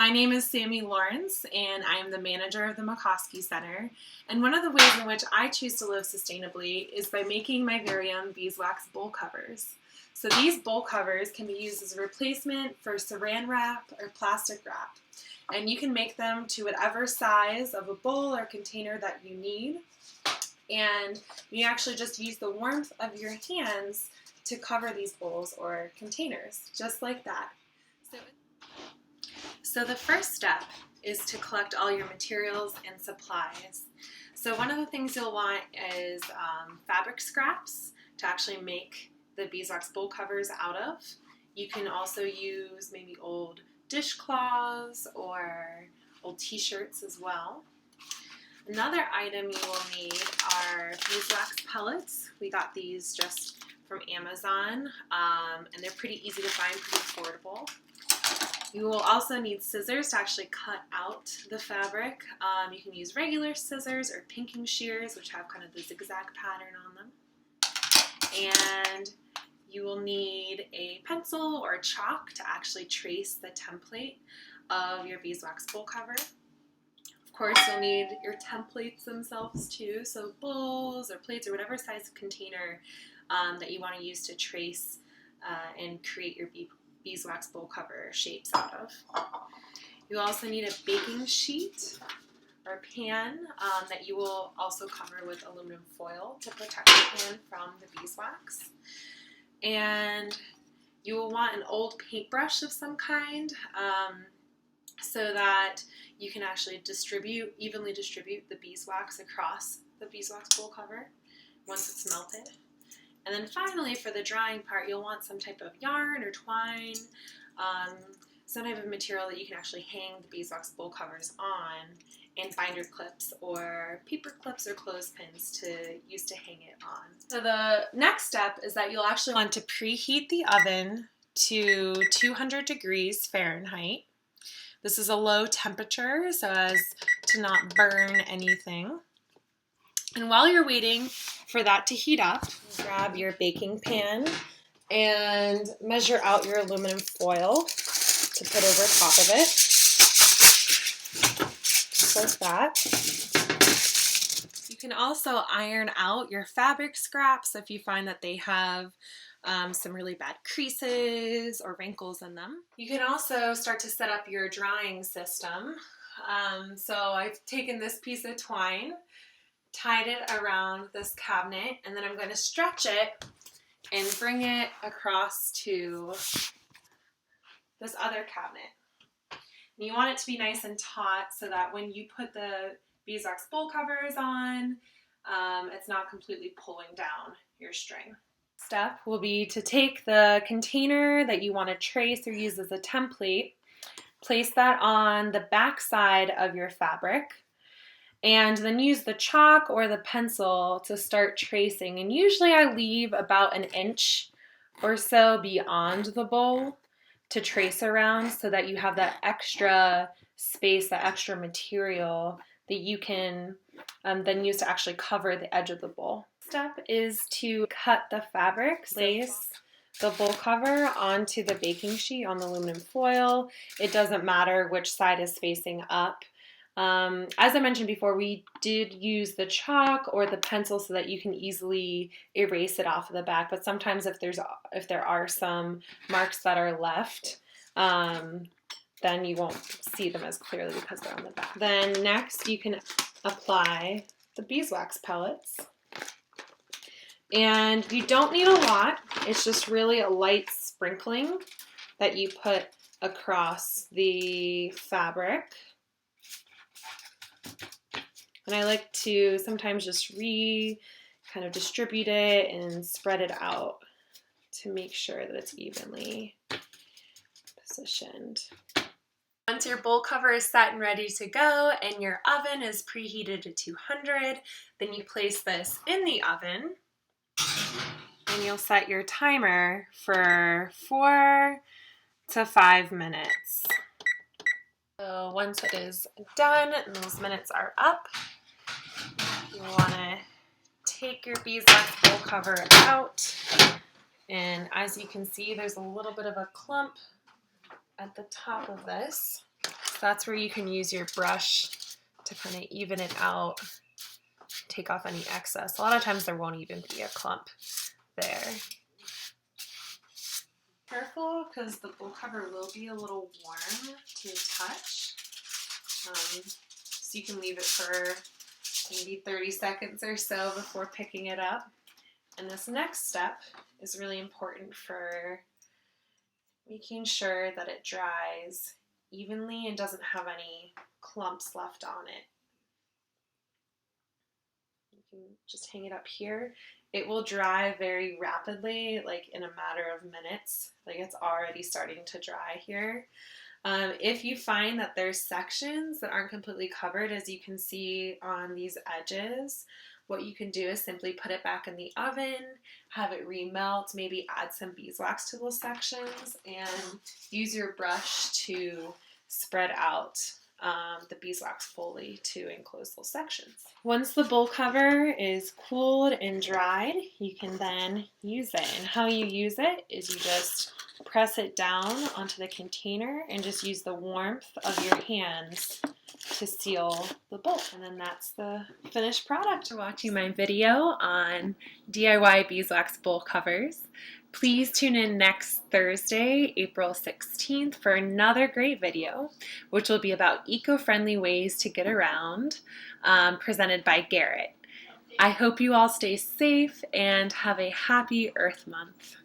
My name is Sami Laurence, and I am the manager of the Macoskey Center. And one of the ways in which I choose to live sustainably is by making my very own beeswax bowl covers. So these bowl covers can be used as a replacement for saran wrap or plastic wrap. And you can make them to whatever size of a bowl or container that you need. And you actually just use the warmth of your hands to cover these bowls or containers, just like that. So the first step is to collect all your materials and supplies. So one of the things you'll want is fabric scraps to actually make the beeswax bowl covers out of. You can also use maybe old dishcloths or old t-shirts as well. Another item you will need are beeswax pellets. We got these just from Amazon, and they're pretty easy to find, pretty affordable. You will also need scissors to actually cut out the fabric. You can use regular scissors or pinking shears, which have kind of the zigzag pattern on them. And you will need a pencil or chalk to actually trace the template of your beeswax bowl cover. Of course, you'll need your templates themselves too, so bowls or plates or whatever size container that you want to use to trace and create your beeswax bowl cover shapes out of. You also need a baking sheet or pan that you will also cover with aluminum foil to protect the pan from the beeswax. And you will want an old paintbrush of some kind so that you can actually evenly distribute the beeswax across the beeswax bowl cover once it's melted. And then finally, for the drying part, you'll want some type of yarn or twine, some type of material that you can actually hang the beeswax bowl covers on, and binder clips or paper clips or clothespins to use to hang it on. So the next step is that you'll actually want to preheat the oven to 200 degrees Fahrenheit. This is a low temperature so as to not burn anything. And while you're waiting for that to heat up, grab your baking pan and measure out your aluminum foil to put over top of it, just like that. You can also iron out your fabric scraps if you find that they have some really bad creases or wrinkles in them. You can also start to set up your drying system. So I've taken this piece of twine, tied it around this cabinet, and then I'm going to stretch it and bring it across to this other cabinet. And you want it to be nice and taut so that when you put the beeswax bowl covers on, it's not completely pulling down your string. Step will be to take the container that you want to trace or use as a template, place that on the back side of your fabric, and then use the chalk or the pencil to start tracing. And usually I leave about an inch or so beyond the bowl to trace around so that you have that extra space, that extra material that you can then use to actually cover the edge of the bowl. Step is to cut the fabric, place the bowl cover onto the baking sheet on the aluminum foil. It doesn't matter which side is facing up. As I mentioned before, we did use the chalk or the pencil so that you can easily erase it off of the back, but sometimes if there are some marks that are left, then you won't see them as clearly because they're on the back. Then next you can apply the beeswax pellets. And you don't need a lot, it's just really a light sprinkling that you put across the fabric. And I like to sometimes just kind of distribute it and spread it out to make sure that it's evenly positioned. Once your bowl cover is set and ready to go and your oven is preheated to 200, then you place this in the oven and you'll set your timer for 4 to 5 minutes. So once it is done and those minutes are up, you want to take your beeswax bowl cover out, and as you can see, there's a little bit of a clump at the top of this. that's where you can use your brush to kind of even it out, take off any excess. A lot of times there won't even be a clump there. Careful, because the bowl cover will be a little warm to the touch. So you can leave it for maybe 30 seconds or so before picking it up. And this next step is really important for making sure that it dries evenly and doesn't have any clumps left on it. You can just hang it up here. It will dry very rapidly, like in a matter of minutes. Like it's already starting to dry here. If you find that there's sections that aren't completely covered, as you can see on these edges, what you can do is simply put it back in the oven, have it remelt, maybe add some beeswax to those sections, and use your brush to spread out the beeswax fully to enclose those sections. Once the bowl cover is cooled and dried, you can then use it. And how you use it is you just press it down onto the container and just use the warmth of your hands to seal the bowl. And then that's the finished product. For watching my video on DIY beeswax bowl covers. Please tune in next Thursday, April 16th, for another great video, which will be about eco-friendly ways to get around, presented by Garrett. I hope you all stay safe and have a happy Earth Month.